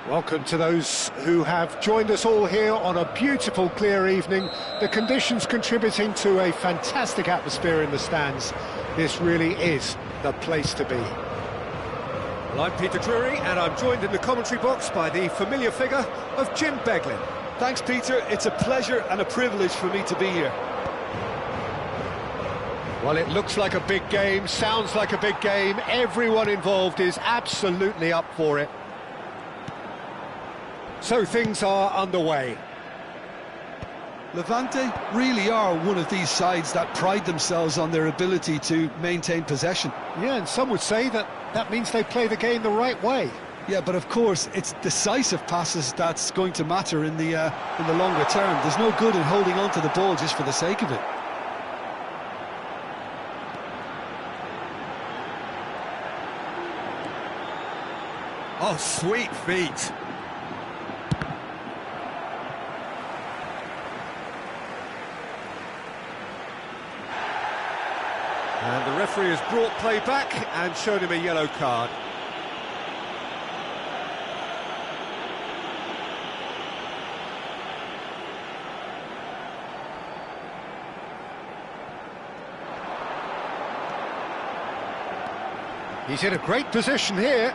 Welcome to those who have joined us all here on a beautiful, clear evening. The conditions contributing to a fantastic atmosphere in the stands. This really is the place to be. Well, I'm Peter Drury, and I'm joined in the commentary box by the familiar figure of Jim Beglin. Thanks, Peter. It's a pleasure and a privilege for me to be here. Well, it looks like a big game, sounds like a big game. Everyone involved is absolutely up for it. So things are underway. Levante really are one of these sides that pride themselves on their ability to maintain possession. Yeah, and some would say that means they play the game the right way. Yeah, but of course, it's decisive passes that's going to matter in the longer term. There's no good in holding on to the ball just for the sake of it. Oh, sweet feet. And the referee has brought play back and shown him a yellow card. He's in a great position here.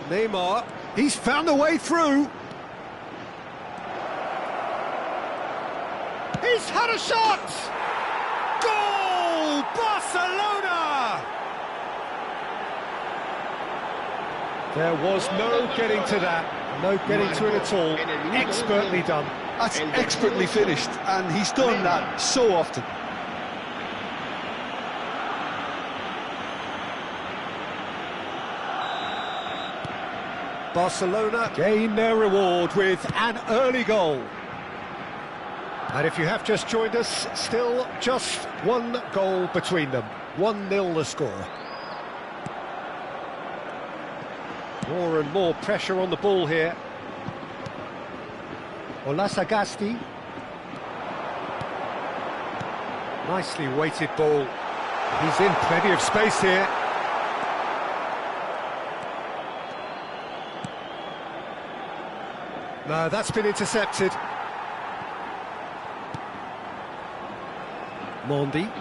Neymar. He's found a way through. He's had a shot! Goal! Barcelona! There was no getting to that, no getting to it at all. Expertly done. That's expertly finished, and he's done that so often. Barcelona gain their reward with an early goal. And if you have just joined us, still just one goal between them. 1-0 the score. More and more pressure on the ball here. Olasagasti. Nicely weighted ball. He's in plenty of space here. No, that's been intercepted. Mondi.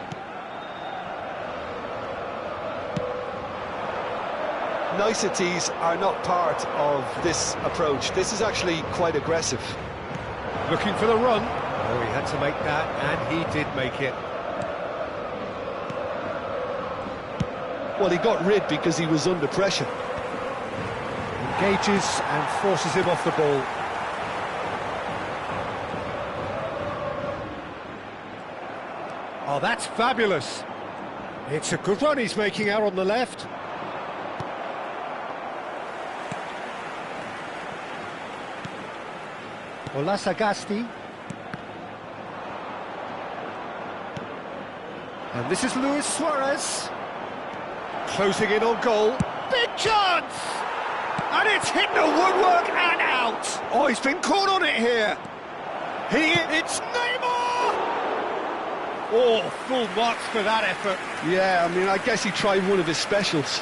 Niceties are not part of this approach. This is actually quite aggressive. Looking for the run. Oh, he had to make that, and he did make it. Well, he got rid because he was under pressure. Engages and forces him off the ball. Oh, that's fabulous. It's a good run he's making out on the left. Olasagasti. And this is Luis Suarez. Closing in on goal. Big chance! And it's hit the woodwork and out. Oh, he's been caught on it here. It's Neymar! Oh, full marks for that effort. Yeah, I mean, I guess he tried one of his specials.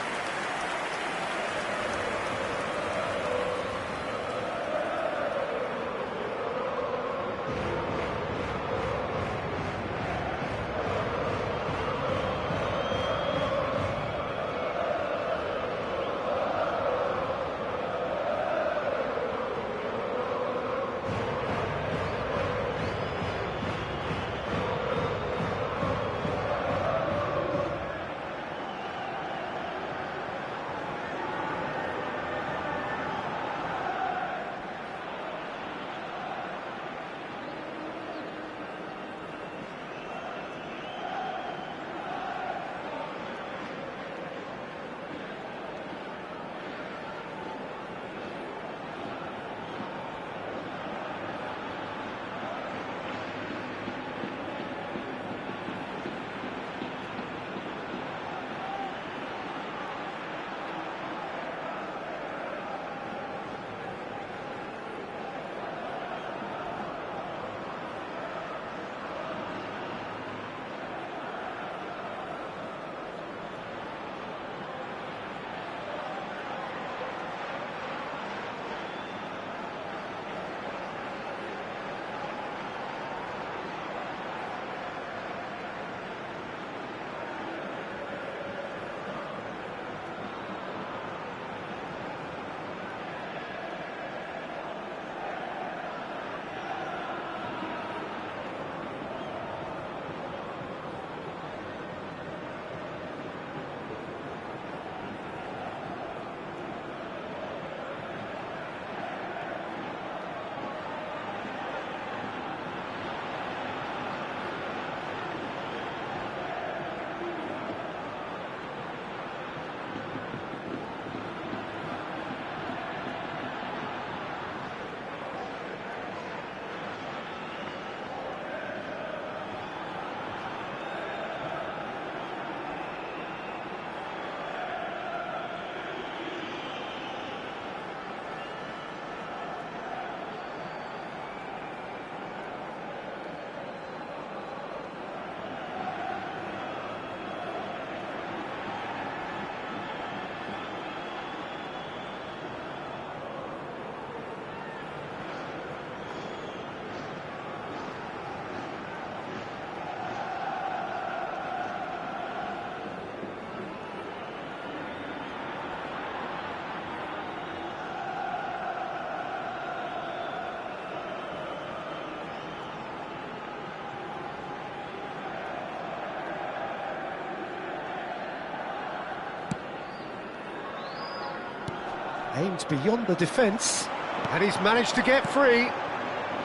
Aimed beyond the defence, and he's managed to get free.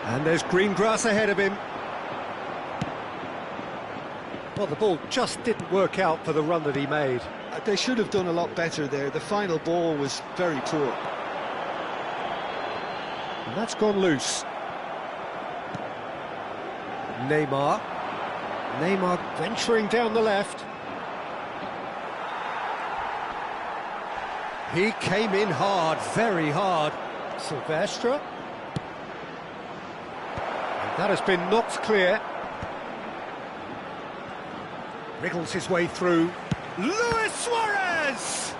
And there's green grass ahead of him. Well, the ball just didn't work out for the run that he made. They should have done a lot better there. The final ball was very poor. And that's gone loose. Neymar. Neymar venturing down the left. He came in hard, very hard. Silvestre. And that has been knocked clear. Wriggles his way through. Luis Suarez!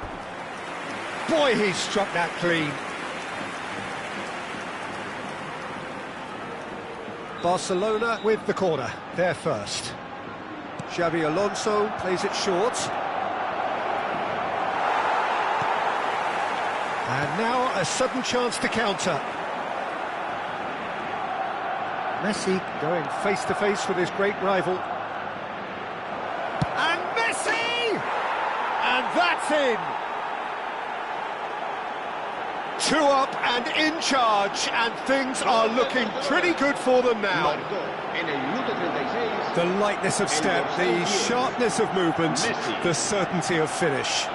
Boy, he struck that clean. Barcelona with the corner, they're first. Xabi Alonso plays it short. And now a sudden chance to counter. Messi going face-to-face with his great rival. And Messi! And that's in! 2 up and in charge, and things are looking pretty good for them now. The lightness of step, the sharpness of movement, the certainty of finish.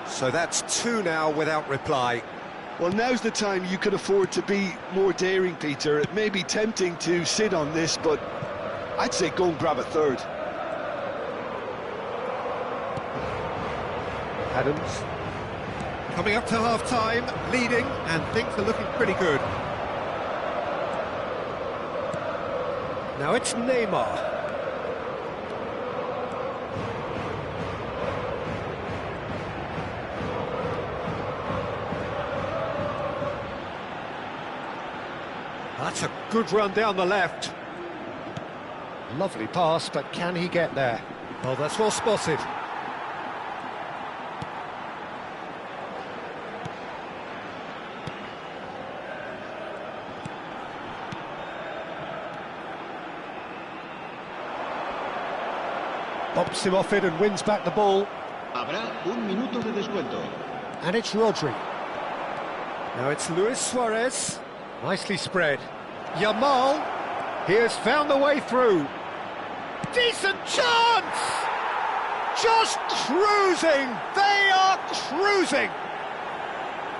So that's 2 now without reply. Well, now's the time you could afford to be more daring, Peter. It may be tempting to sit on this, but I'd say go and grab a third. Adams. Coming up to half-time, leading, and things are looking pretty good. Now it's Neymar. That's a good run down the left. Lovely pass, but can he get there? Well, that's well spotted. Bumps him off it and wins back the ball. Habrá un minuto de descuento. And it's Rodri. Now it's Luis Suarez. Nicely spread. Yamal. He has found the way through. Decent chance! Just cruising! They are cruising!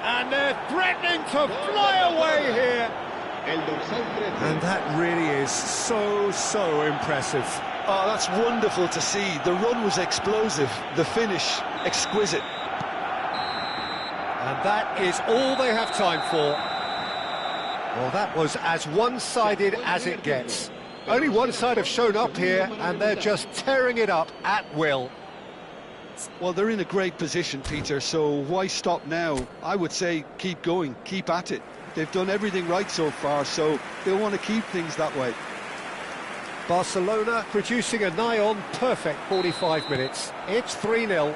And they're threatening to fly away here. And that really is so impressive. Oh, that's wonderful to see. The run was explosive, the finish exquisite. And that is all they have time for. Well, that was as one-sided as it gets. Only one side have shown up here, and they're just tearing it up at will. Well, they're in a great position, Peter, so why stop now? I would say keep going, keep at it. They've done everything right so far, so they'll want to keep things that way. Barcelona producing a nigh-on perfect 45 minutes. It's 3-0.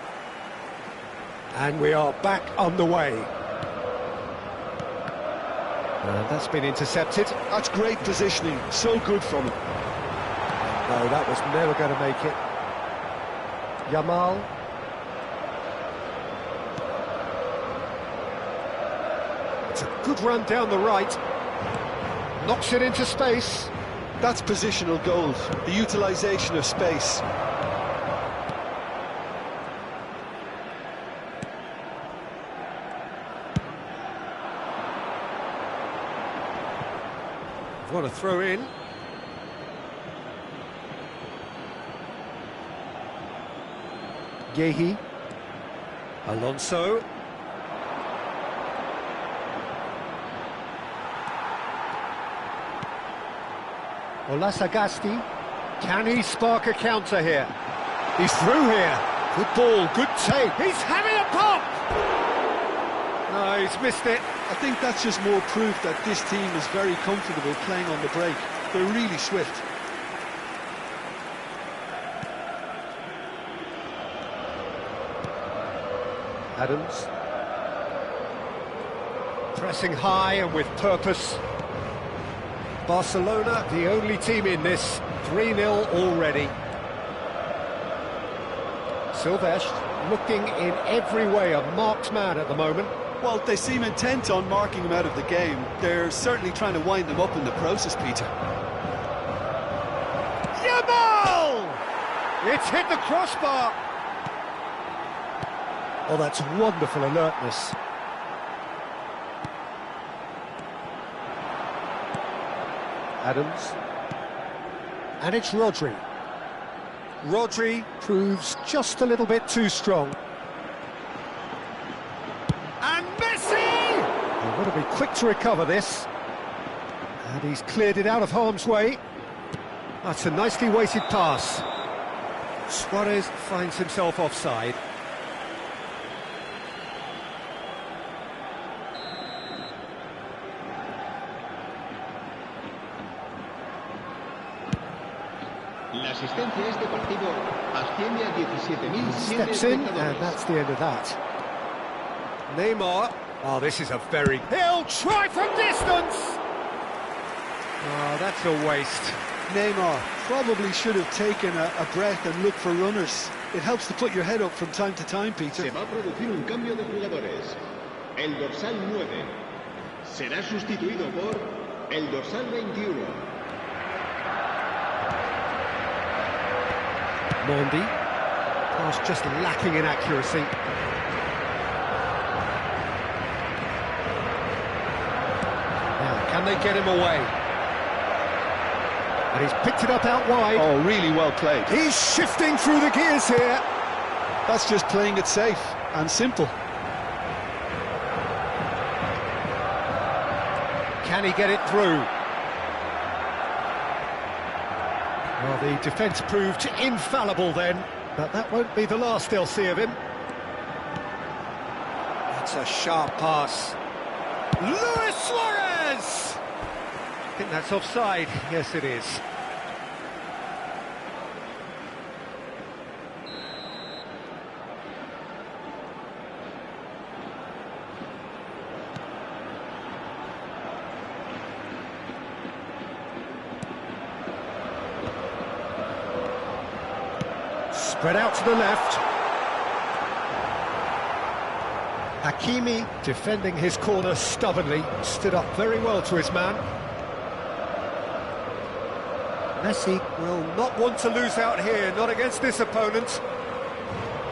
And we are back on the way. And that's been intercepted. That's great positioning, so good from him. No, that was never going to make it. Yamal. It's a good run down the right. Knocks it into space. That's positional goals, the utilisation of space. Want to throw in. Yehi. Alonso. Olasagasti. Can he spark a counter here? He's through here. Good ball, good take. He's having a pop! No, he's missed it. I think that's just more proof that this team is very comfortable playing on the break. They're really swift. Adams. Pressing high and with purpose. Barcelona, the only team in this, 3-0 already. Silvestre looking in every way a marked man at the moment. Well, they seem intent on marking him out of the game. They're certainly trying to wind him up in the process, Peter. Yamal! It's hit the crossbar. Oh, that's wonderful alertness. Adams. And it's Rodri. Rodri proves just a little bit too strong. And Messi! He'll want to be quick to recover this. And he's cleared it out of harm's way. That's a nicely weighted pass. Suarez finds himself offside. La asistencia a este partido asciende a 17.000. Steps in, and that's the end of that. Neymar. Oh, this is a very... He'll try from distance! Oh, that's a waste. Neymar probably should have taken a breath and looked for runners. It helps to put your head up from time to time, Peter. Se va a producir un cambio de jugadores. El dorsal 9 será sustituido por el dorsal 21. Mondi. Pass just lacking in accuracy. Now, can they get him away? And he's picked it up out wide. Oh, really well played. He's shifting through the gears here. That's just playing it safe and simple. Can he get it through? Well, the defence proved infallible then, but that won't be the last they'll see of him. That's a sharp pass. Luis Suarez! I think that's offside. Yes, it is. Spread out to the left. Hakimi defending his corner stubbornly, stood up very well to his man. Messi will not want to lose out here, not against this opponent.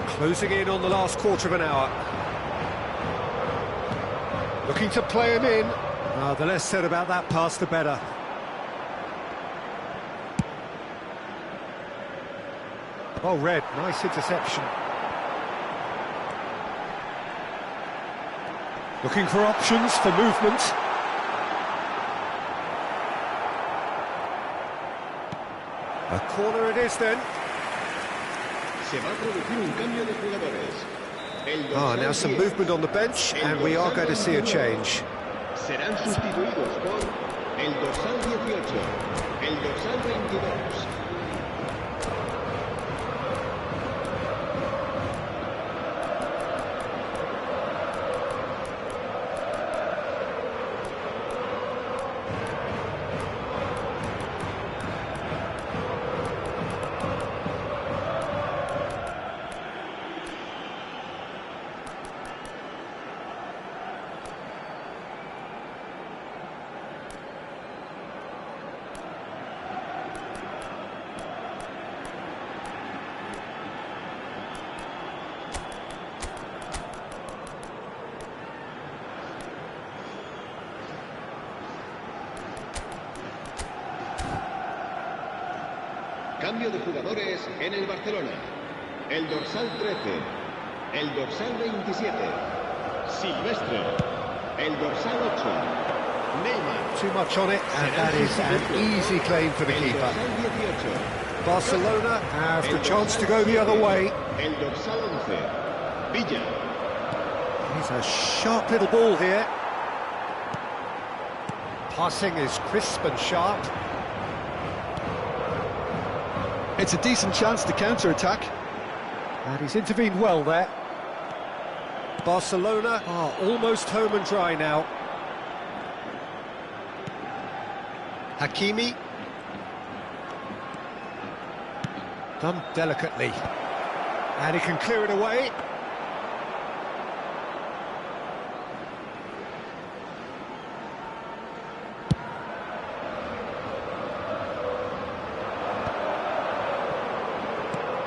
Closing in on the last quarter of an hour. Looking to play him in. The less said about that pass, the better. Oh, Red, nice interception. Looking for options for movement. A corner it is then. Se va a producir un cambio de jugadores. Now some movement on the bench, and we are going to see a change. Serán sustituidos por el dorsal 18, el dorsal 22. Cambio de jugadores en el Barcelona. El dorsal 13, el dorsal 27, Silvestre, el dorsal 8, Neymar. Too much on it, and that is an easy claim for the keeper. Barcelona have the chance to go the other way. El dorsal 11, Villa. He's a sharp little ball here. Passing is crisp and sharp. It's a decent chance to counter-attack. And he's intervened well there. Barcelona are almost home and dry now. Hakimi. Done delicately. And he can clear it away.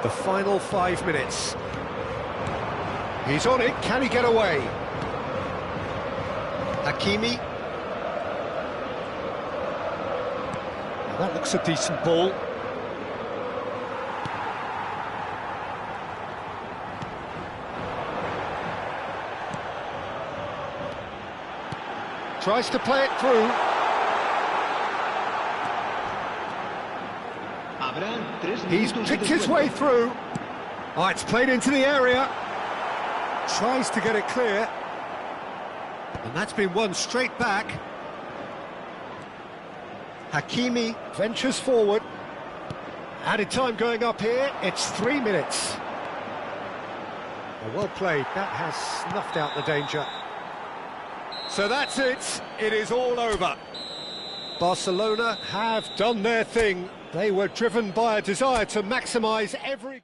The final 5 minutes. He's on it, can he get away? Hakimi. That looks a decent ball. Tries to play it through. He's picked his way through. Oh, it's played into the area. Tries to get it clear. And that's been won straight back. Hakimi ventures forward. Added time going up here. It's 3 minutes. Well played. That has snuffed out the danger. So that's it. It is all over. Barcelona have done their thing. They were driven by a desire to maximise every...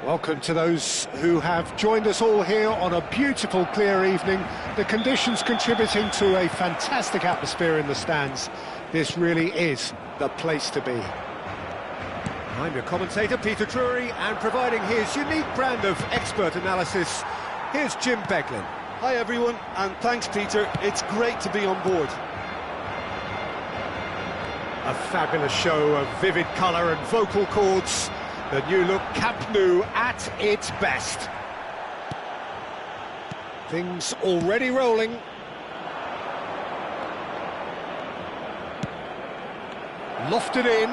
Welcome to those who have joined us all here on a beautiful, clear evening. The conditions contributing to a fantastic atmosphere in the stands. This really is the place to be. I'm your commentator, Peter Drury, and providing his unique brand of expert analysis, here's Jim Beglin. Hi everyone, and thanks Peter, it's great to be on board. A fabulous show of vivid colour and vocal cords. The new look Camp Nou at its best. Things already rolling. Lofted in.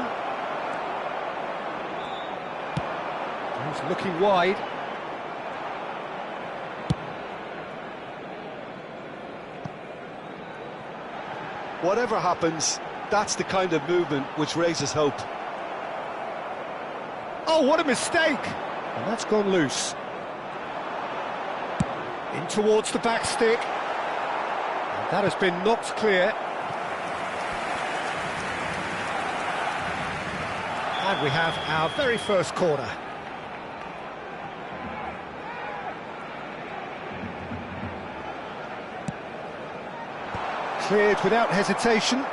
He's looking wide. Whatever happens, that's the kind of movement which raises hope. Oh, what a mistake! And that's gone loose. In towards the back stick. And that has been knocked clear. And we have our very first corner. Cleared without hesitation.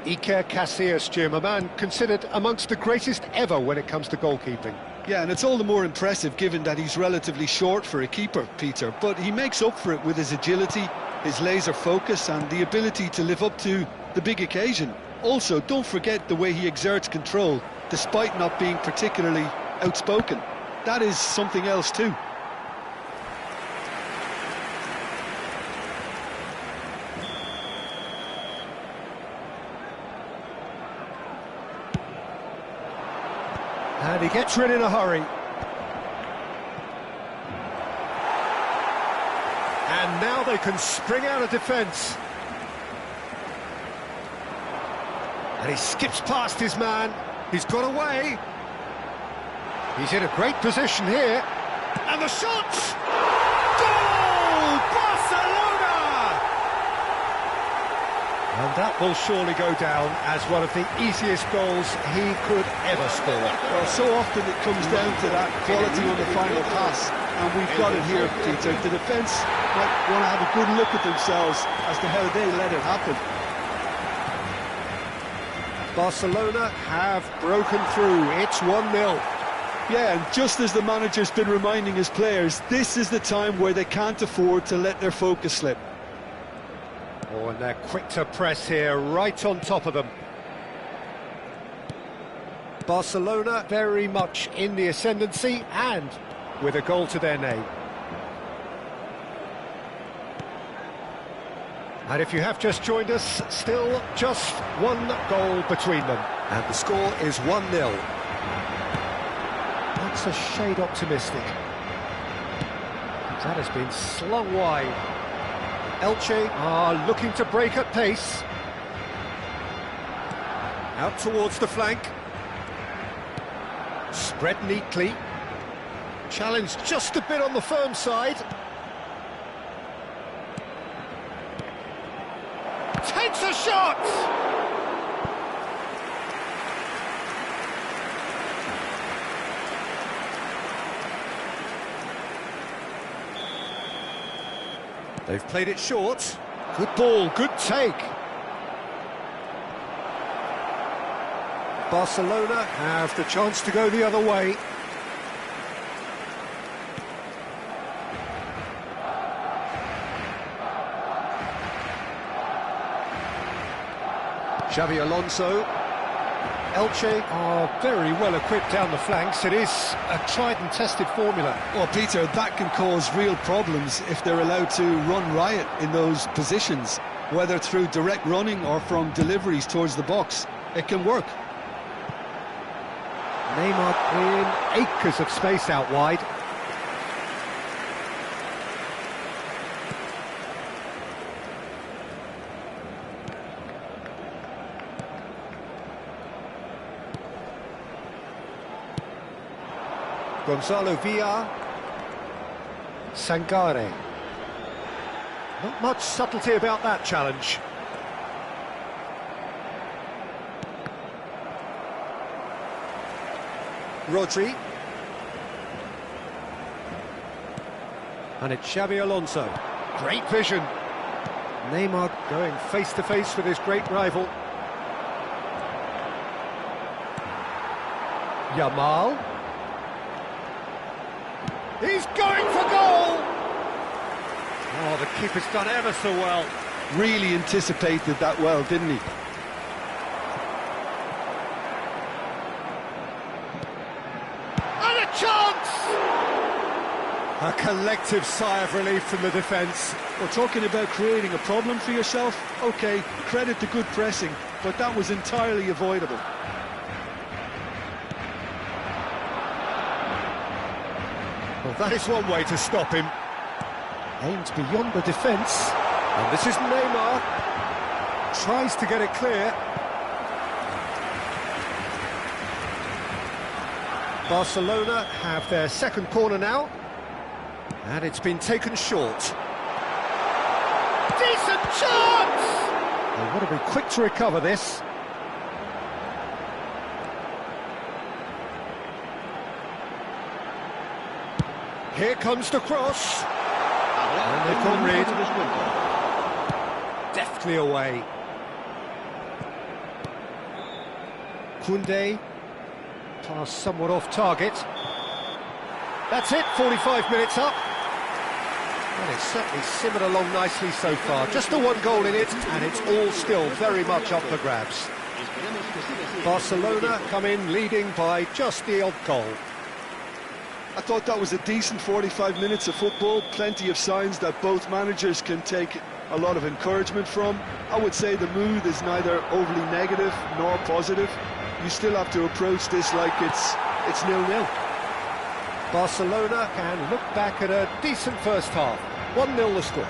Iker Casillas, Jim, a man considered amongst the greatest ever when it comes to goalkeeping. Yeah, and it's all the more impressive given that he's relatively short for a keeper, Peter, but he makes up for it with his agility, his laser focus and the ability to live up to the big occasion. Also, don't forget the way he exerts control, despite not being particularly outspoken. That is something else too. And he gets rid in a hurry. And now they can spring out of defence. And he skips past his man. He's got away. He's in a great position here. And the shot! Goal! Barcelona! And that will surely go down as one of the easiest goals he could ever score. Well, so often it comes down to that quality on the final pass, and we've got it here, Peter. The defence might want to have a good look at themselves as to how they let it happen. Barcelona have broken through. It's 1-0. Yeah, and just as the manager's been reminding his players, this is the time where they can't afford to let their focus slip. Oh, and they're quick to press here, right on top of them. Barcelona very much in the ascendancy and with a goal to their name. And if you have just joined us, still just one goal between them. And the score is 1-0. That's a shade optimistic. That has been slung wide. Elche are looking to break at pace. Out towards the flank. Spread neatly. Challenge just a bit on the firm side. Takes a shot! They've played it short. Good ball, good take. Barcelona have the chance to go the other way. Xabi Alonso. Elche are very well equipped down the flanks. It is a tried and tested formula. Well, Peter, that can cause real problems if they're allowed to run riot in those positions, whether through direct running or from deliveries towards the box. It can work. Neymar in acres of space out wide. Gonzalo Villar. Sangare. Not much subtlety about that challenge. Rodri. And it's Xabi Alonso. Great vision. Neymar going face to face with his great rival. Yamal. He's going for goal! Oh, the keeper's done ever so well. Really anticipated that well, didn't he? And a chance! A collective sigh of relief from the defence. Well, talking about creating a problem for yourself, OK, credit to good pressing, but that was entirely avoidable. Well, that is one way to stop him. Aimed beyond the defence. And this is Neymar. Tries to get it clear. Barcelona have their second corner now. And it's been taken short. Decent chance! They want to be quick to recover this. Here comes the cross. And they've gone red. Deftly away. Koundé. Pass somewhat off target. That's it, 45 minutes up. And it's certainly simmered along nicely so far. Just the one goal in it, and it's all still very much up for grabs. Barcelona come in leading by just the odd goal. I thought that was a decent 45 minutes of football, plenty of signs that both managers can take a lot of encouragement from. I would say the mood is neither overly negative nor positive. You still have to approach this like it's 0-0. Barcelona can look back at a decent first half. 1-0 the score.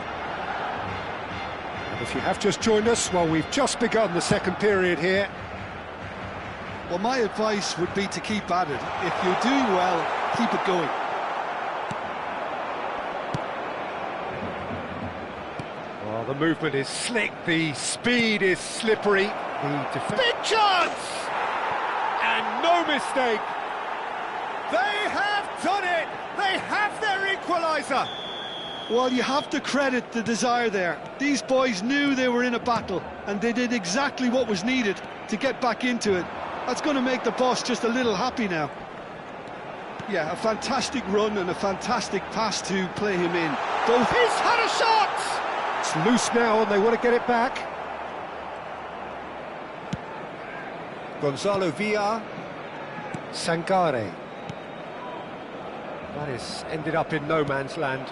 And if you have just joined us, well, we've just begun the second period here. Well, my advice would be to keep at it. If you're doing well, keep it going. Well, the movement is slick, the speed is slippery. Big chance! And no mistake. They have done it! They have their equaliser! Well, you have to credit the desire there. These boys knew they were in a battle, and they did exactly what was needed to get back into it. That's going to make the boss just a little happy now. Yeah, a fantastic run and a fantastic pass to play him in. Both. He's had a shot! It's loose now and they want to get it back. Gonzalo Villar. Sangare. That is ended up in no man's land.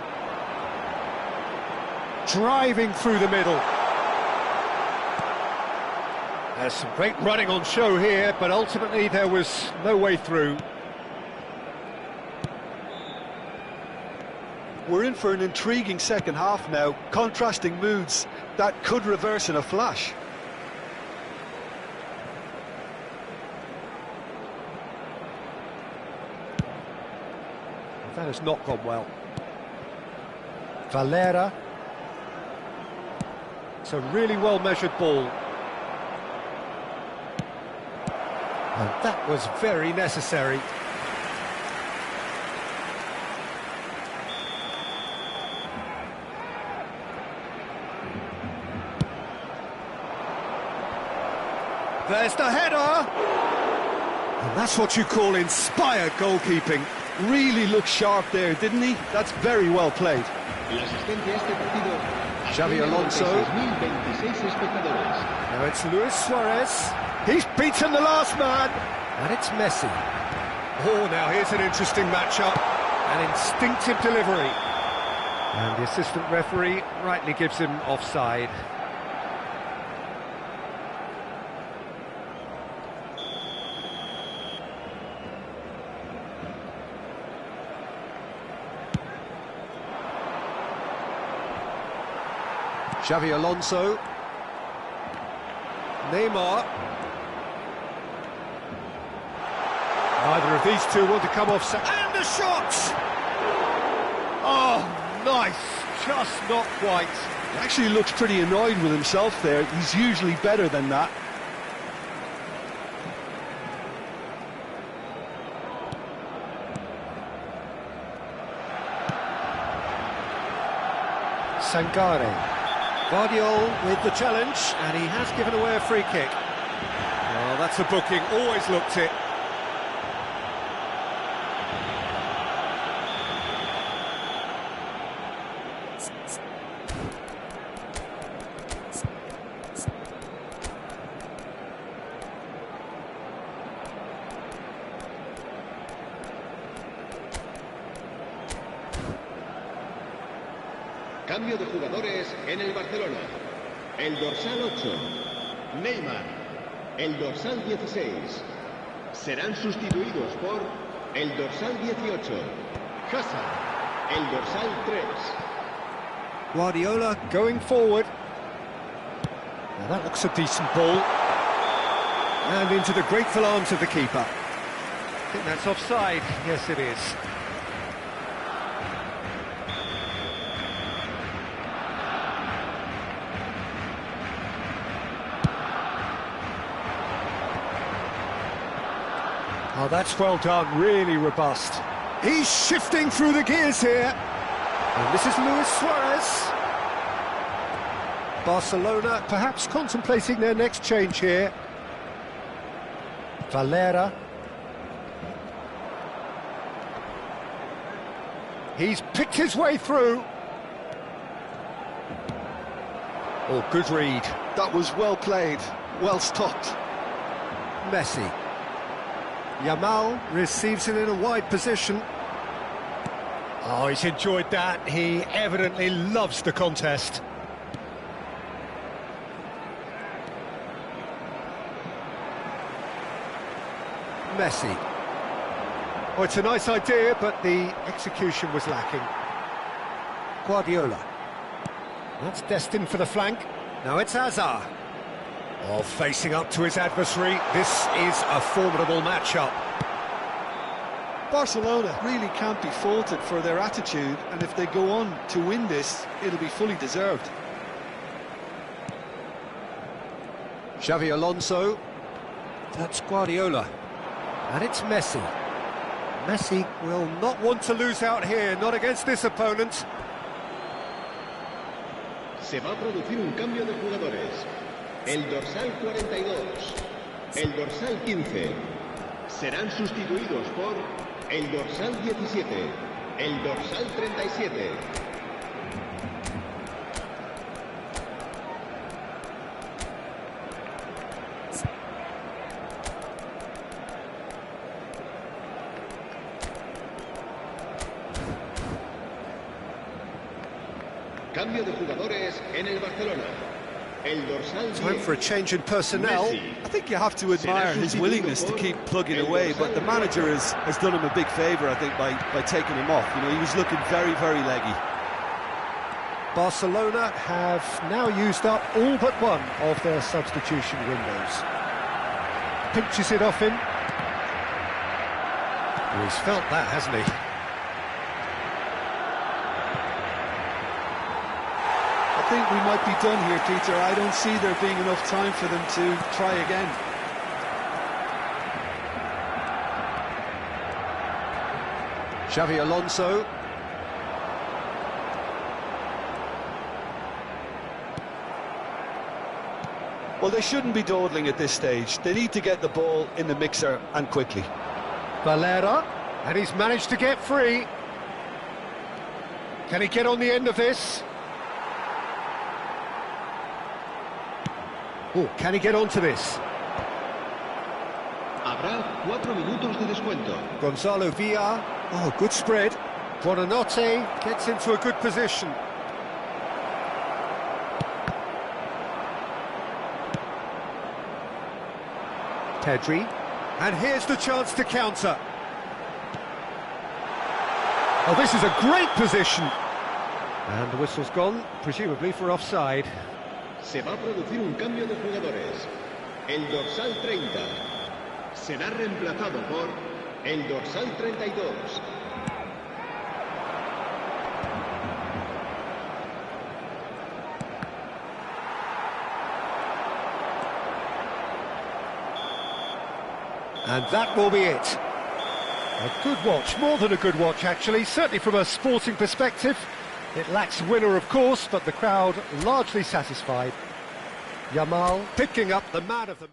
Driving through the middle. There's some great running on show here, but ultimately there was no way through. We're in for an intriguing second half now, contrasting moods that could reverse in a flash. That has not gone well. Valera. It's a really well-measured ball. And that was very necessary. There's the header! And that's what you call inspired goalkeeping. Really looked sharp there, didn't he? That's very well played. Xavi Alonso. Now it's Luis Suarez. He's beaten the last man. And it's Messi. Oh, now here's an interesting matchup. An instinctive delivery. And the assistant referee rightly gives him offside. Xavi Alonso. Neymar. Neither of these two want to come off. And the shot! Oh, nice. Just not quite. He actually looks pretty annoyed with himself there. He's usually better than that. Sangare. Guardiola with the challenge, and he has given away a free kick. Well, that's a booking, always looked it. Cambio de jugadores en el Barcelona. El dorsal 8, Neymar. El dorsal 16. Serán sustituidos por el dorsal 18, Hazard. El dorsal 3. Guardiola going forward. Now that looks a decent ball. And into the grateful arms of the keeper. I think that's offside. Yes, it is. Oh, that's well done, really robust. He's shifting through the gears here. And this is Luis Suarez. Barcelona perhaps contemplating their next change here. Valera. He's picked his way through. Oh, good read. That was well played, well stopped. Messi. Yamal receives it in a wide position. Oh, he's enjoyed that. He evidently loves the contest. Messi. Oh, it's a nice idea, but the execution was lacking. Guardiola. That's destined for the flank. Now it's Hazard. Oh, facing up to his adversary. This is a formidable matchup. Barcelona really can't be faulted for their attitude, and if they go on to win this, it'll be fully deserved. Xavi Alonso. That's Guardiola. And it's Messi. Messi will not want to lose out here, not against this opponent. Se va a producir un cambio de jugadores. El dorsal 42, el dorsal 15, serán sustituidos por el dorsal 17, el dorsal 37. Cambio de jugadores en el Barcelona. El dorsal 10. Time for a change in personnel. Messi. I think you have to admire his willingness to keep plugging away, but the manager has done him a big favour, I think, by taking him off. You know, he was looking very, very leggy. Barcelona have now used up all but one of their substitution windows. Pinches it off him. Well, he's felt that, hasn't he? I think we might be done here, Peter. I don't see there being enough time for them to try again. Xavi Alonso. Well, they shouldn't be dawdling at this stage. They need to get the ball in the mixer and quickly. Valera, and he's managed to get free. Can he get on the end of this? Oh, can he get onto this? Habrá 4 minutos de descuento. Gonzalo Villar. Oh, good spread. Buonanotte gets into a good position. Pedri. And here's the chance to counter. Oh, this is a great position. And the whistle's gone, presumably for offside. Se va a producir un cambio de jugadores. El dorsal 30 será reemplazado por el dorsal 32. And that will be it. A good watch, more than a good watch actually, certainly from a sporting perspective. It lacks winner, of course, but the crowd largely satisfied. Yamal picking up the man of the...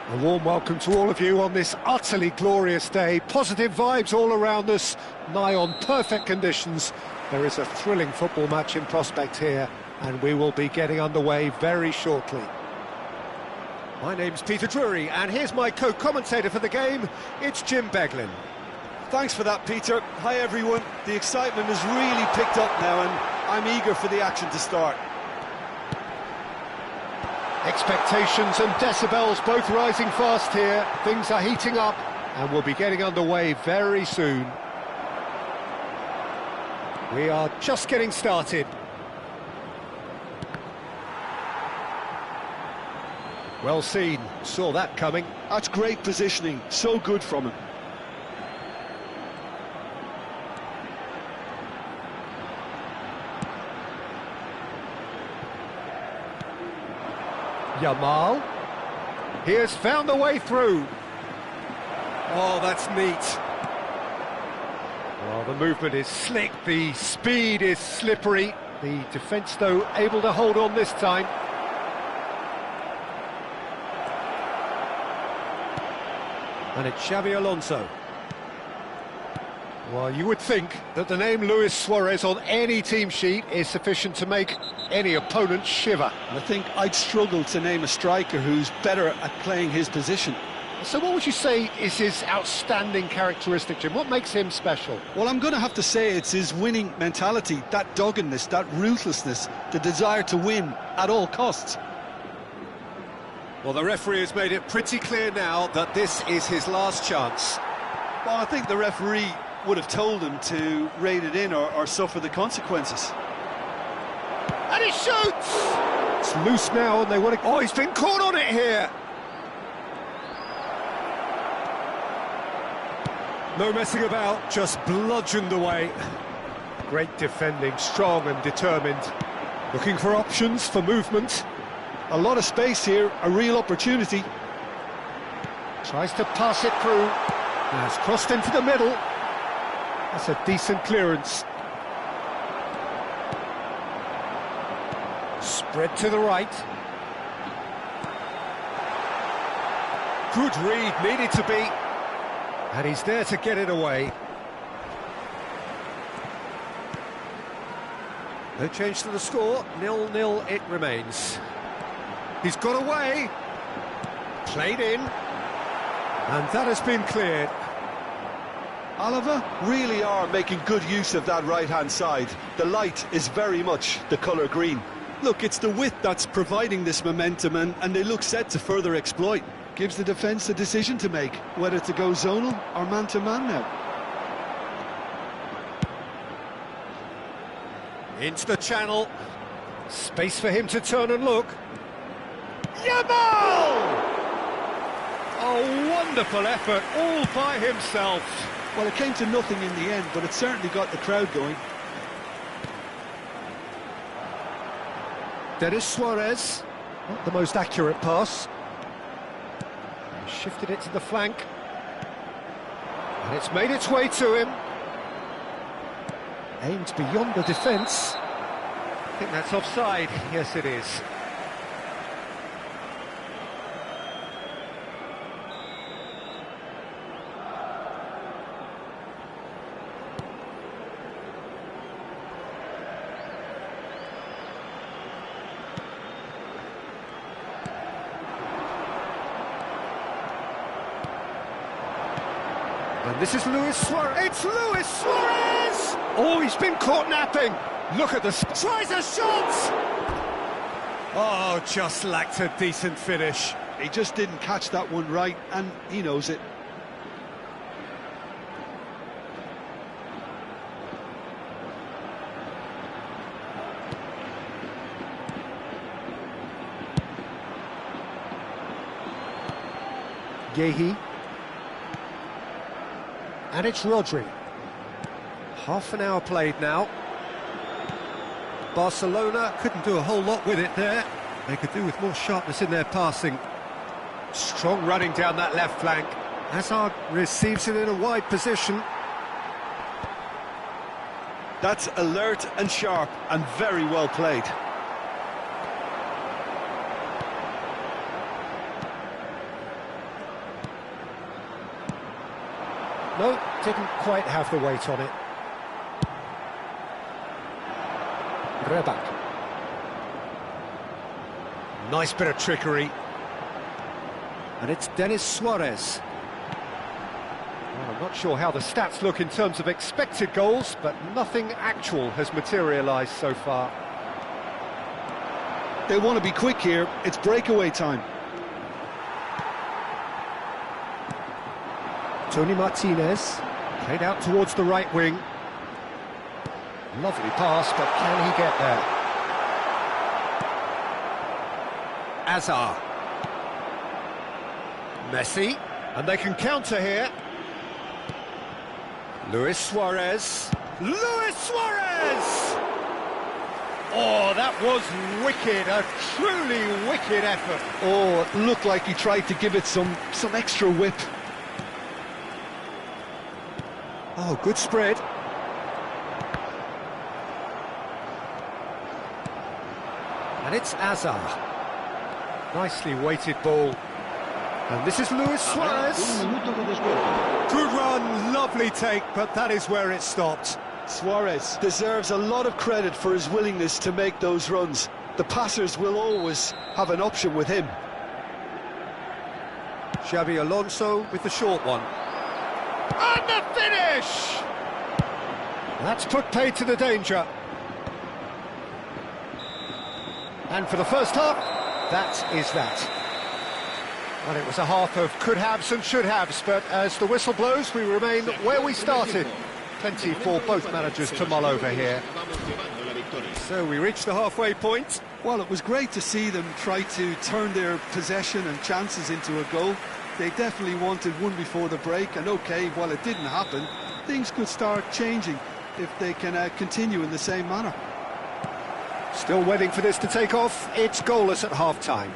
A warm welcome to all of you on this utterly glorious day. Positive vibes all around us, nigh on perfect conditions. There is a thrilling football match in prospect here, and we will be getting underway very shortly. My name's Peter Drury, and here's my co-commentator for the game, it's Jim Beglin. Thanks for that, Peter. Hi, everyone. The excitement has really picked up now, and I'm eager for the action to start. Expectations and decibels both rising fast here. Things are heating up and we'll be getting underway very soon. We are just getting started. Well seen, saw that coming. That's great positioning, so good from him. Yamal. He has found a way through. Oh, that's neat. Oh, the movement is slick, the speed is slippery. The defence, though, able to hold on this time. And it's Xavi Alonso. Well, you would think that the name Luis Suarez on any team sheet is sufficient to make any opponent shiver. I think I'd struggle to name a striker who's better at playing his position. So what would you say is his outstanding characteristic, Jim? What makes him special? Well, I'm going to have to say it's his winning mentality, that doggedness, that ruthlessness, the desire to win at all costs. Well, the referee has made it pretty clear now that this is his last chance. Well, I think the referee would have told him to rein it in or suffer the consequences. And he shoots! It's loose now and they want to... Oh, he's been caught on it here! No messing about, just bludgeoned away. Great defending, strong and determined. Looking for options, for movement. A lot of space here, a real opportunity. Tries to pass it through. Now it's crossed into the middle. That's a decent clearance. Spread to the right. Good read, needed to be. And he's there to get it away. No change to the score, 0-0 it remains. He's got away. Played in. And that has been cleared. Oliver really are making good use of that right-hand side. The light is very much the colour green. Look, it's the width that's providing this momentum and they look set to further exploit. Gives the defence a decision to make, whether to go zonal or man-to-man now. Into the channel. Space for him to turn and look. Yamal! A wonderful effort, all by himself. Well, it came to nothing in the end, but it certainly got the crowd going. Denis Suarez, not the most accurate pass. Shifted it to the flank. And it's made its way to him. Aimed beyond the defence. I think that's offside. Yes, it is. And this is Luis Suarez. It's Luis Suarez! Oh, he's been caught napping. Look at the... Tries a shot! Oh, just lacked a decent finish. He just didn't catch that one right, and he knows it. Guehi. And it's Rodri. Half an hour played now. Barcelona couldn't do a whole lot with it there. They could do with more sharpness in their passing. Strong running down that left flank. Hazard receives it in a wide position. That's alert and sharp and very well played. No, didn't quite have the weight on it. Reback. Nice bit of trickery. And it's Denis Suarez. Well, I'm not sure how the stats look in terms of expected goals, but nothing actual has materialised so far. They want to be quick here. It's breakaway time. Tony Martinez, played out towards the right wing. Lovely pass, but can he get there? Azar. Messi, and they can counter here. Luis Suarez. Luis Suarez! Oh, that was wicked, a truly wicked effort. Oh, it looked like he tried to give it some extra whip. Oh, good spread. And it's Azar. Nicely weighted ball. And this is Luis Habrá Suarez. un minuto de descuento. Good run, lovely take, but that is where it stopped. Suarez deserves a lot of credit for his willingness to make those runs. The passers will always have an option with him. Xabi Alonso with the short one. And the finish! That's put paid to the danger. And for the first half, that is that. Well, it was a half of could-haves and should-haves, but as the whistle blows, we remain where we started. Plenty for both managers to mull over here. So we reach the halfway point. Well, it was great to see them try to turn their possession and chances into a goal. They definitely wanted one before the break, and okay, while it didn't happen, things could start changing if they can continue in the same manner. Still waiting for this to take off. It's goalless at half-time.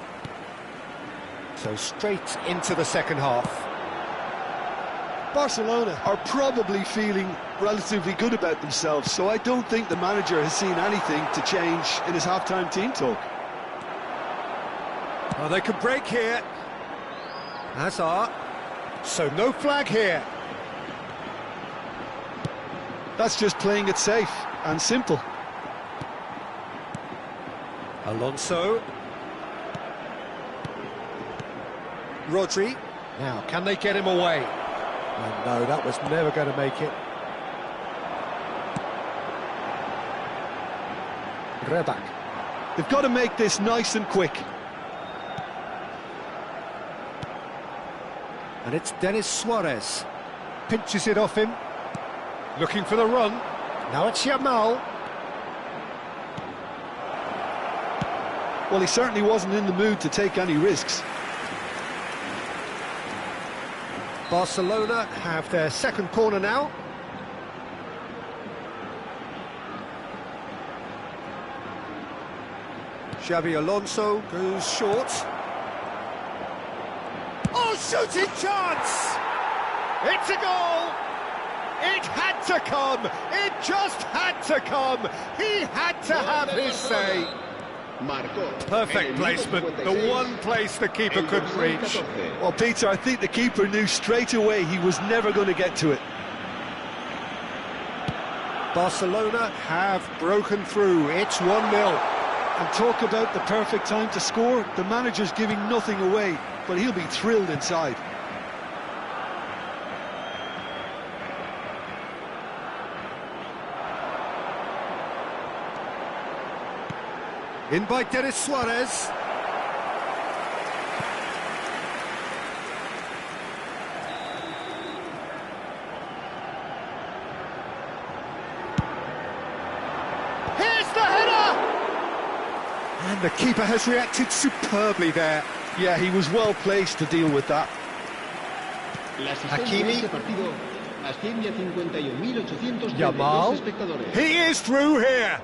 So straight into the second half. Barcelona are probably feeling relatively good about themselves, so I don't think the manager has seen anything to change in his half-time team talk. Well, they can break here. Hazard. So no flag here. That's just playing it safe and simple. Alonso. Rodri. Now, can they get him away? And no, that was never going to make it. Reback. They've got to make this nice and quick. And it's Denis Suarez. Pinches it off him. Looking for the run. Now it's Yamal. Well, he certainly wasn't in the mood to take any risks. Barcelona have their second corner now. Xabi Alonso goes short. Oh, shooting chance! It's a goal! It had to come! It just had to come! He had to have his say! Perfect placement, the one place the keeper couldn't reach. Well, Peter, I think the keeper knew straight away he was never going to get to it. Barcelona have broken through. It's 1-0. And talk about the perfect time to score. The manager's giving nothing away, but he'll be thrilled inside. In by Denis Suarez. Here's the header! And the keeper has reacted superbly there. Yeah, he was well placed to deal with that. Hakimi. Yamal. He is through here.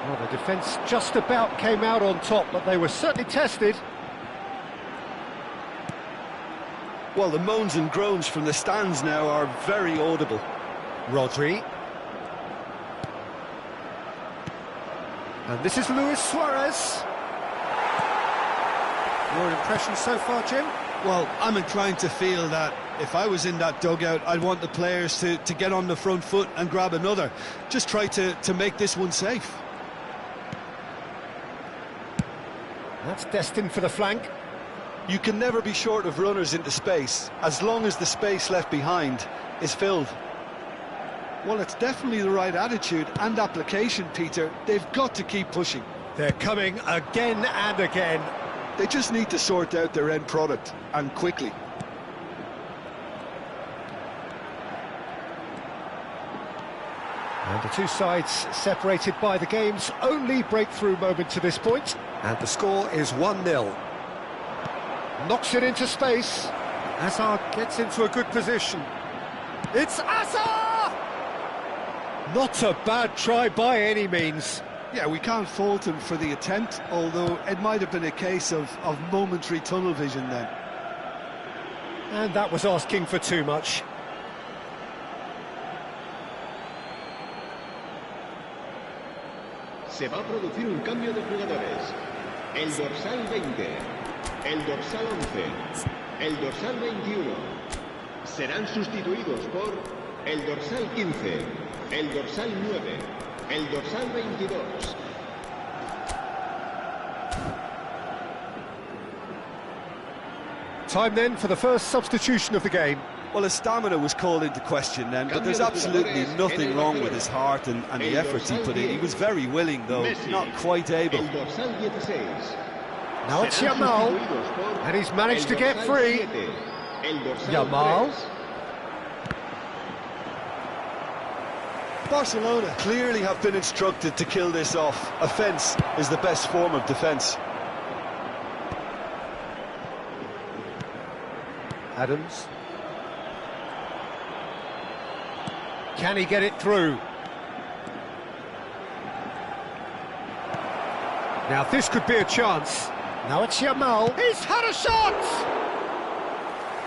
Well, the defence just about came out on top, but they were certainly tested. Well, the moans and groans from the stands now are very audible. Rodri. And this is Luis Suarez. Your impression so far, Jim? Well, I'm inclined to feel that if I was in that dugout, I'd want the players to get on the front foot and grab another. Just try to make this one safe. That's destined for the flank. You can never be short of runners into space, as long as the space left behind is filled. Well, it's definitely the right attitude and application, Peter. They've got to keep pushing. They're coming again and again. They just need to sort out their end product, and quickly. And the two sides separated by the game's only breakthrough moment to this point. And the score is 1-0. Knocks it into space. Hazard gets into a good position. It's Hazard! Not a bad try by any means. Yeah, we can't fault him for the attempt, although it might have been a case of momentary tunnel vision then. And that was asking for too much. Se va a producir un cambio de jugadores. El dorsal 20, el dorsal 11, el dorsal 21 serán sustituidos por el dorsal 15, el dorsal 9, el dorsal 22. Time then for the first substitution of the game. Well, his stamina was called into question then, but there's absolutely nothing wrong with his heart and the efforts he put in. He was very willing, though, not quite able. Now it's Yamal, and he's managed to get free. Yamal. Barcelona clearly have been instructed to kill this off. Offence is the best form of defence. Adams. Can he get it through? Now this could be a chance. Now it's Yamal. He's had a shot!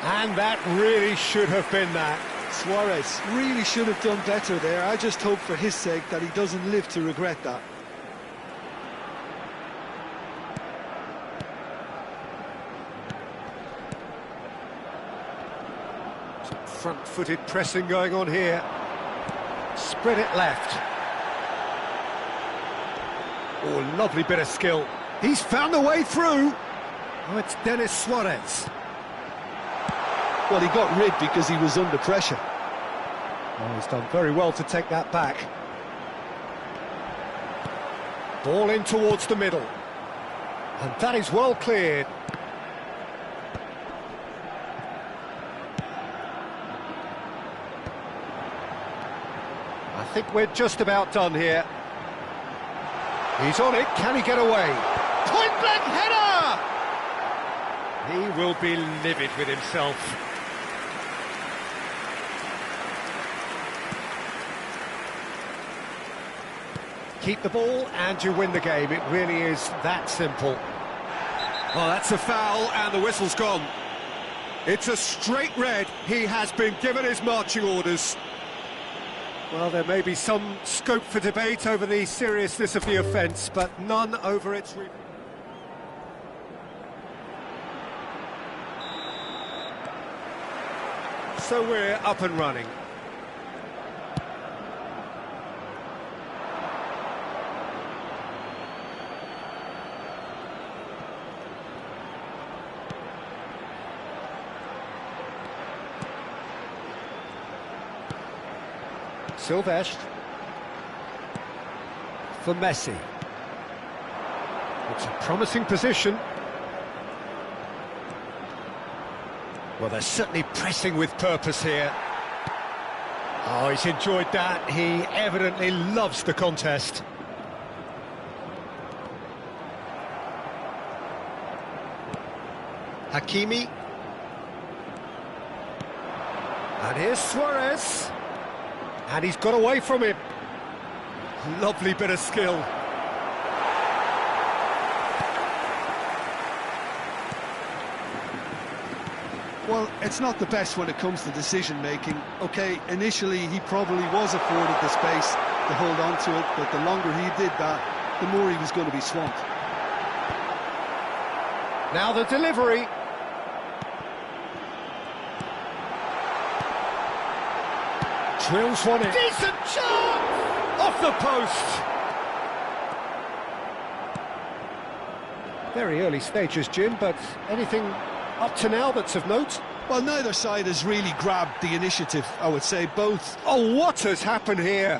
And that really should have been that. Suarez really should have done better there. I just hope for his sake that he doesn't live to regret that. Front-footed pressing going on here. Spread it left. Oh, lovely bit of skill. He's found the way through. Oh, it's Denis Suarez. Well, he got rid because he was under pressure. Oh, he's done very well to take that back. Ball in towards the middle. And that is well cleared. I think we're just about done here. He's on it, can he get away? Point-blank header! He will be livid with himself. Keep the ball and you win the game. It really is that simple. Oh, that's a foul and the whistle's gone. It's a straight red. He has been given his marching orders. Well, there may be some scope for debate over the seriousness of the offence, but none over its... So we're up and running. Silvestre for Messi. It's a promising position. Well, they're certainly pressing with purpose here. Oh, he's enjoyed that. He evidently loves the contest. Hakimi. And here's Suarez. And he's got away from him. Lovely bit of skill. Well, it's not the best when it comes to decision-making. OK, initially he probably was afforded the space to hold on to it, but the longer he did that, the more he was going to be swamped. Now the delivery. Drills one in. Decent shot! Off the post! Very early stages, Jim, but anything up to now that's of note? Well, neither side has really grabbed the initiative, I would say. Both... Oh, what has happened here?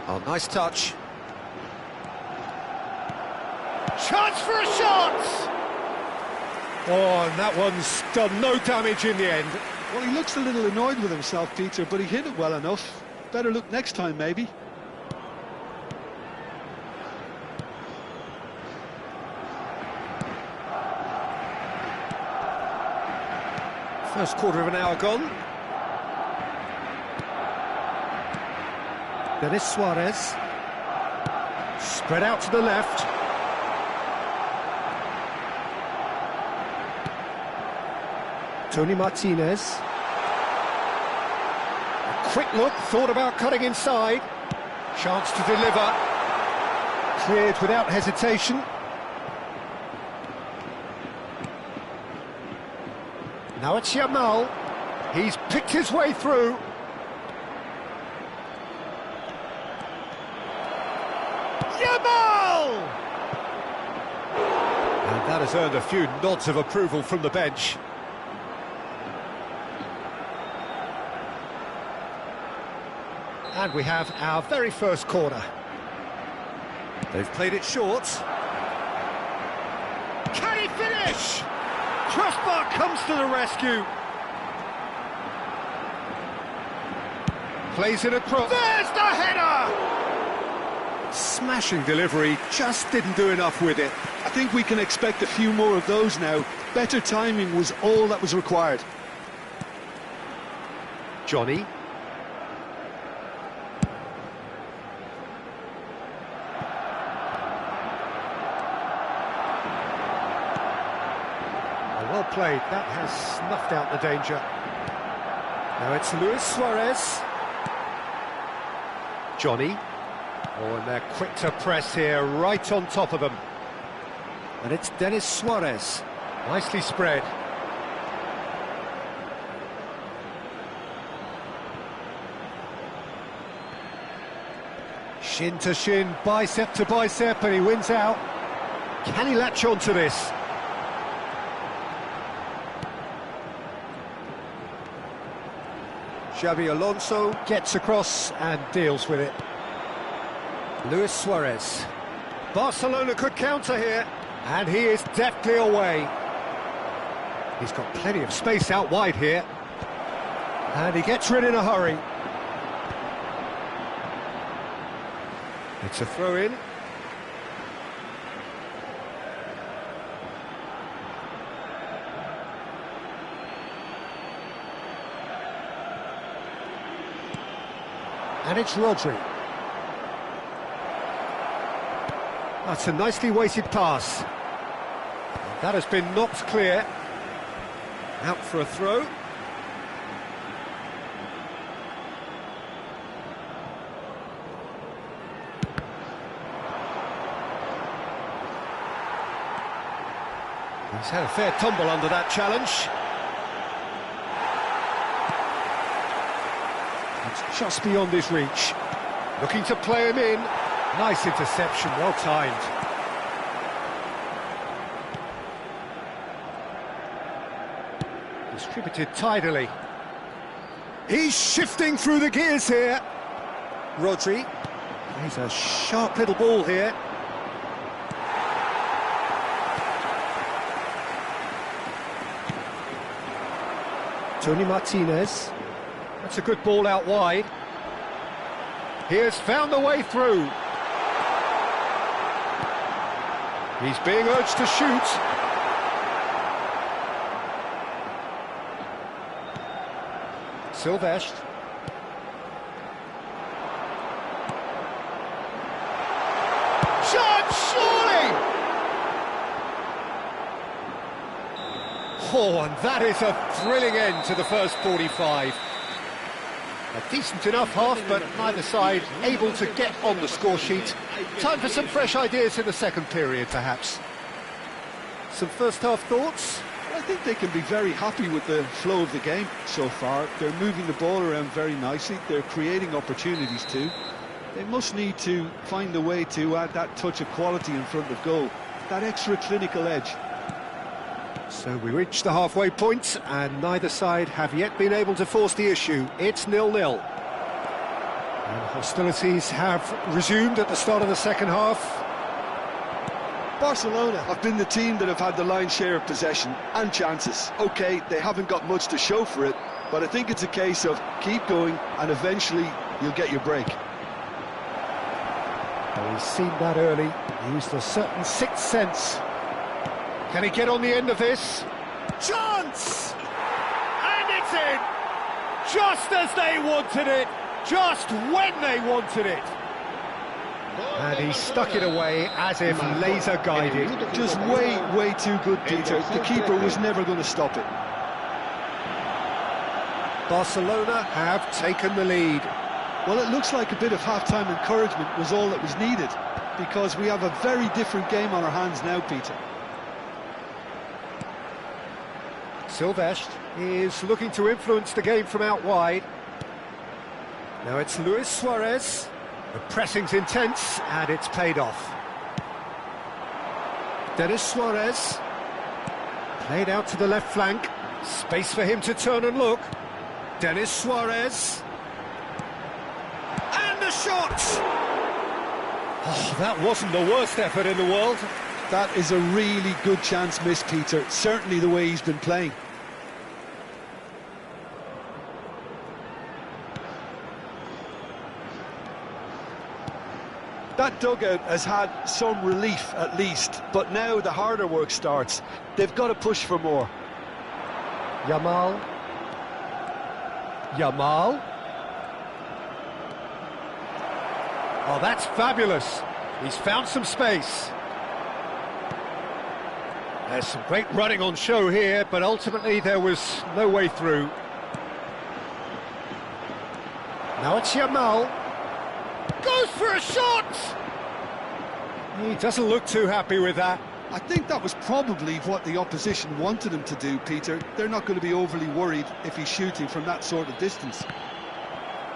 Oh, nice touch. Chance for a shot! Oh, and that one's done no damage in the end. Well, he looks a little annoyed with himself, Peter, but he hit it well enough. Better look next time, maybe. First quarter of an hour gone. Denis Suarez. Spread out to the left. Tony Martinez. A quick look, thought about cutting inside. Chance to deliver. Cleared without hesitation. Now it's Yamal. He's picked his way through. Yamal! And that has earned a few nods of approval from the bench. And we have our very first corner. They've played it short. Can he finish? Crossbar comes to the rescue. Plays it across. There's the header! Smashing delivery, just didn't do enough with it. I think we can expect a few more of those now. Better timing was all that was required. Johnny. Well played, that has snuffed out the danger. Now it's Luis Suarez. Johnny. Oh, and they're quick to press here, right on top of them. And it's Denis Suarez. Nicely spread. Shin to shin, bicep to bicep, and he wins out. Can he latch on to this? Xabi Alonso gets across and deals with it. Luis Suarez. Barcelona could counter here, and he is deftly away. He's got plenty of space out wide here, and he gets rid in a hurry. It's a throw-in. And it's Rodri. That's a nicely weighted pass. That has been knocked clear. Out for a throw. He's had a fair tumble under that challenge. It's just beyond his reach. Looking to play him in. Nice interception, well timed. Distributed tidily. He's shifting through the gears here. Rodri. He's a sharp little ball here. Tony Martinez. That's a good ball out wide. He has found a way through. He's being urged to shoot. Silvestre. Shot, surely! Oh, and that is a thrilling end to the first 45. A decent enough half, but neither side able to get on the score sheet. Time for some fresh ideas in the second period, perhaps. Some first-half thoughts? I think they can be very happy with the flow of the game so far. They're moving the ball around very nicely. They're creating opportunities too. They must need to find a way to add that touch of quality in front of goal, that extra clinical edge. So we reach the halfway point, and neither side have yet been able to force the issue. It's 0-0. And hostilities have resumed at the start of the second half. Barcelona have been the team that have had the lion's share of possession and chances. OK, they haven't got much to show for it, but I think it's a case of keep going and eventually you'll get your break. Well, he's seen that early, used a certain sixth sense. Can he get on the end of this? Chance! And it's in! Just as they wanted it, just when they wanted it. And he stuck it away as if laser guided. Just way too good, Peter. The keeper was never going to stop it. Barcelona have taken the lead. Well, it looks like a bit of half-time encouragement was all that was needed. because we have a very different game on our hands now, Peter. Silvestre is looking to influence the game from out wide. Now it's Luis Suarez. The pressing's intense, and it's paid off. Denis Suarez. Played out to the left flank. Space for him to turn and look. Denis Suarez. And the shot! Oh, that wasn't the worst effort in the world. That is a really good chance missed, Peter. Certainly the way he's been playing. That dugout has had some relief at least, but now the harder work starts. They've got to push for more. Yamal. Yamal. Oh, that's fabulous. He's found some space. There's some great running on show here, but ultimately there was no way through. Now it's Yamal. Goes for a shot! He doesn't look too happy with that. I think that was probably what the opposition wanted him to do, Peter. They're not going to be overly worried if he's shooting from that sort of distance.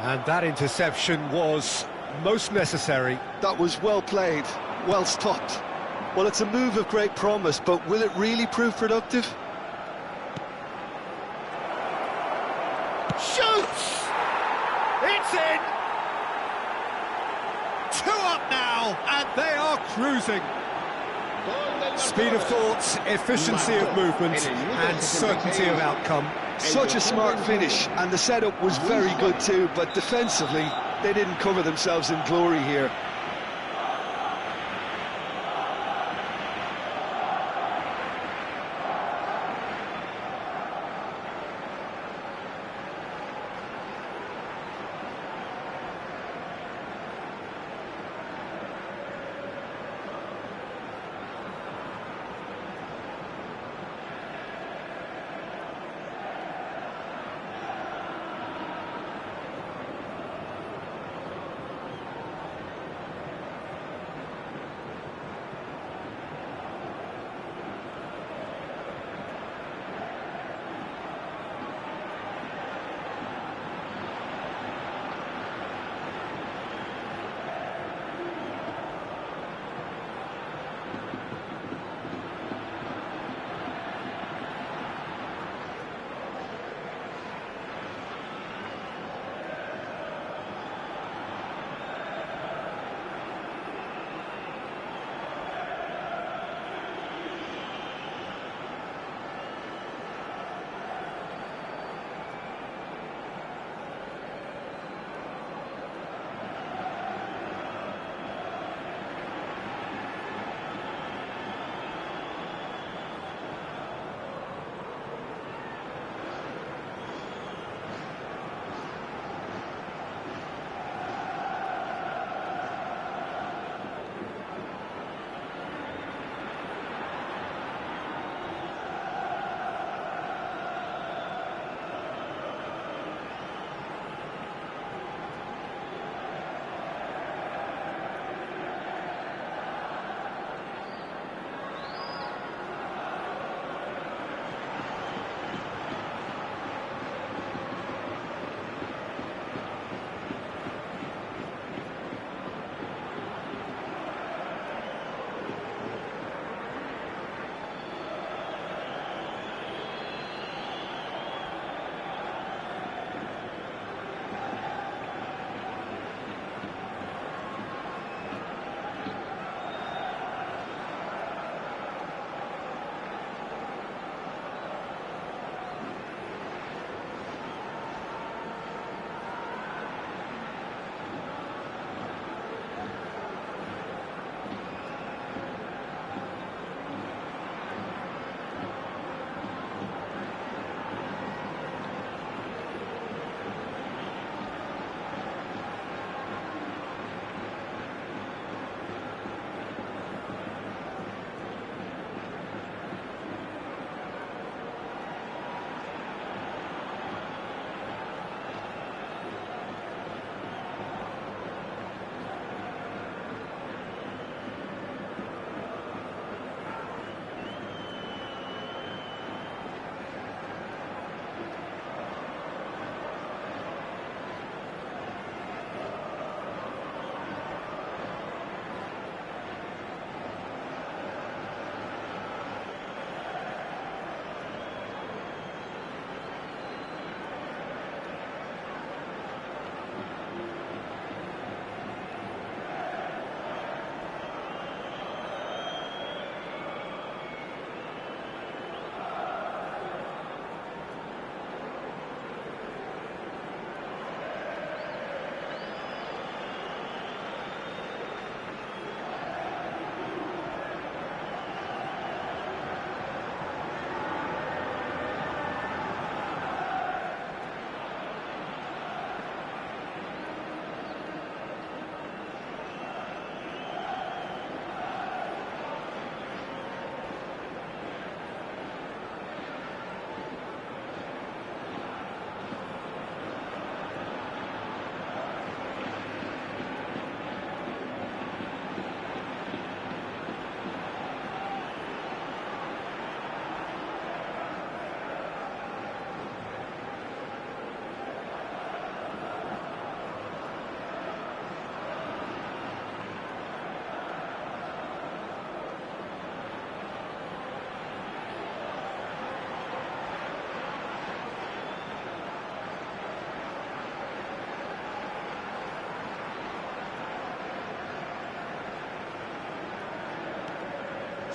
And that interception was most necessary. That was well played, well stopped. Well, it's a move of great promise, but will it really prove productive? Shoots! It's in! 2 up now, and they are cruising. Speed of thought, efficiency of movement, and certainty of outcome. Such a smart finish, and the setup was very good too, but defensively, they didn't cover themselves in glory here.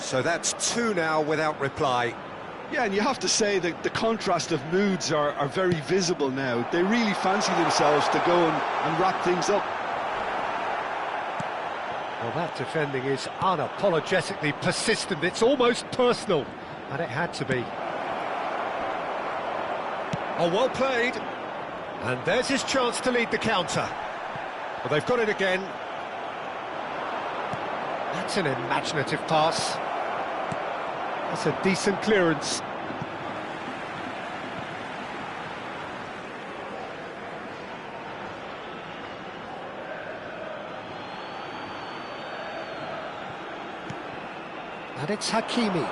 So that's two now without reply. Yeah, and you have to say that the contrast of moods are very visible now. They really fancy themselves to go and wrap things up. Well, that defending is unapologetically persistent. It's almost personal, and it had to be. Oh, well played. And there's his chance to lead the counter. Well, they've got it again. That's an imaginative pass. That's a decent clearance. And it's Hakimi.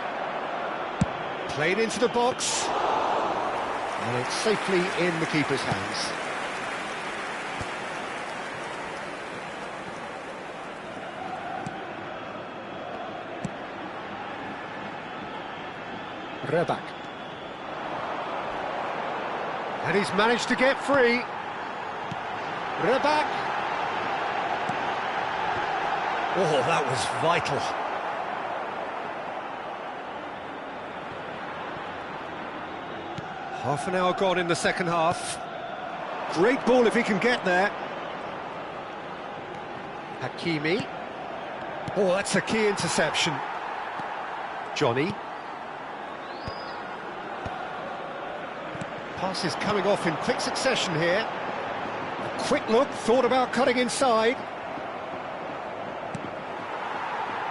Played into the box. And it's safely in the keeper's hands. Reback. And he's managed to get free. Reback. Oh, that was vital. Half an hour gone in the second half. Great ball if he can get there. Hakimi. Oh, that's a key interception. Johnny. Passes coming off in quick succession here. A quick look, thought about cutting inside.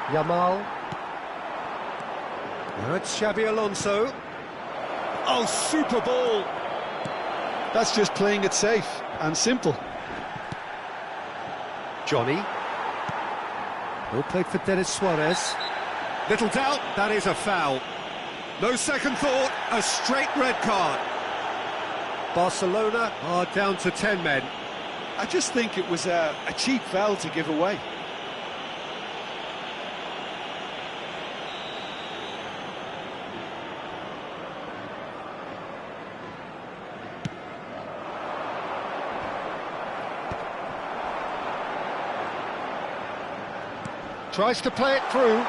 Yamal. Now it's Xabi Alonso. Oh, super ball. That's just playing it safe and simple. Johnny. Well played for Denis Suarez. Little doubt, that is a foul. No second thought, a straight red card. Barcelona are down to 10 men. I just think it was a cheap foul to give away. Tries to play it through.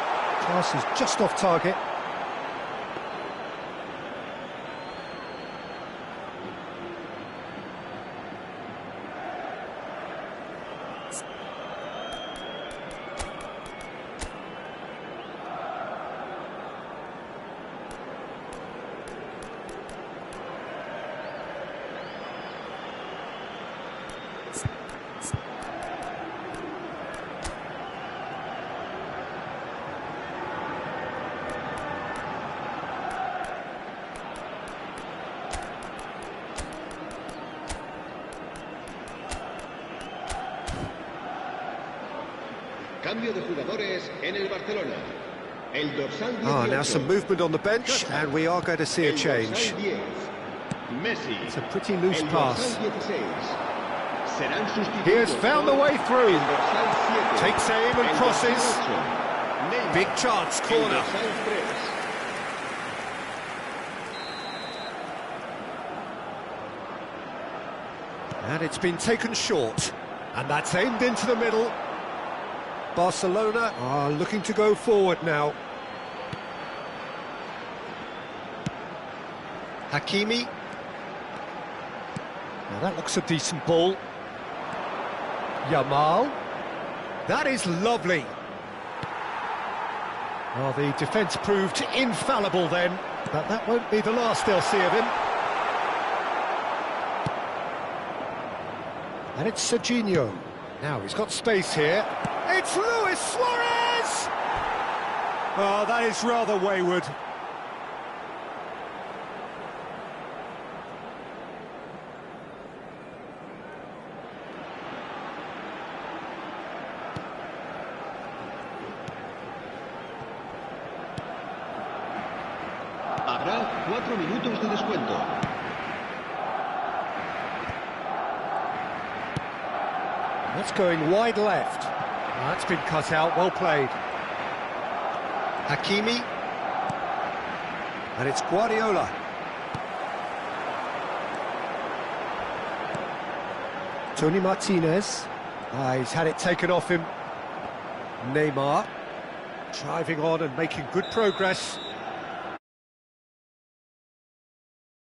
Pass is just off target. Cambio de jugadores en el Barcelona. El dorsal 18. Now some movement on the bench, and we are going to see a change. Messi. It's a pretty loose pass. Serán sustituidos. He has found the way through. El dorsal 7. Takes aim and El crosses. dorsal 8. Neymar. Big chance, El corner. dorsal 3. And it's been taken short. And that's aimed into the middle. Barcelona are looking to go forward now. Hakimi. Now that looks a decent ball. Yamal. That is lovely. Well, the defence proved infallible then, but that won't be the last they'll see of him. And it's Serginho. Now he's got space here. It's Luis Suarez! Oh, that is rather wayward. Habrá 4 minutos de descuento. That's going wide left. That's been cut out, well played. Hakimi. And it's Guardiola. Tony Martinez. He's had it taken off him. Neymar. Driving on and making good progress.